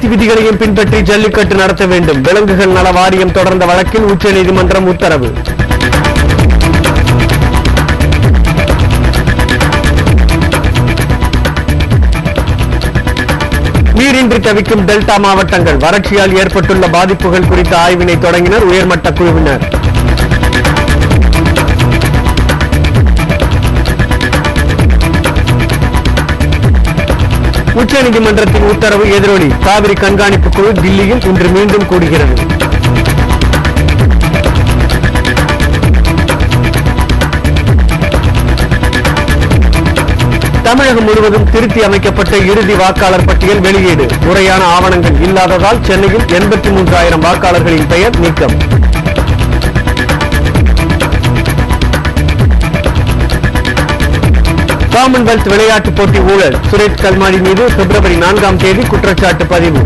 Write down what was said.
அனைத்து விதிகளையும் பின்பற்றி ஜல்லிக்கட்டு நடத்த வேண்டும். விலங்குகள் நல வாரியம் தொடர்ந்த வழக்கில் உச்சநீதிமன்றம் உத்தரவு. நீரின்றி தவிக்கும் டெல்டா மாவட்டங்கள். வறட்சியால் ஏற்பட்டுள்ள பாதிப்புகள் குறித்த ஆய்வினை தொடங்கினர் உயர்மட்ட குழுவினர். உச்சநீதிமன்றத்தின் உத்தரவு எதிரொலி. காவிரி கண்காணிப்பு குழு தில்லியில் இன்று மீண்டும் கூடுகிறது. தமிழகம் முழுவதும் திருத்தி அமைக்கப்பட்ட இறுதி வாக்காளர் பட்டியல் வெளியீடு. முறையான ஆவணங்கள் இல்லாததால் சென்னையில் 83,000 வாக்காளர்களின் பெயர் நீக்கம். காமன்வெல்த் விளையாட்டுப் போட்டி ஊழல். சுரேஷ் கல்மாடி மீது February 4 குற்றச்சாட்டு பதிவு.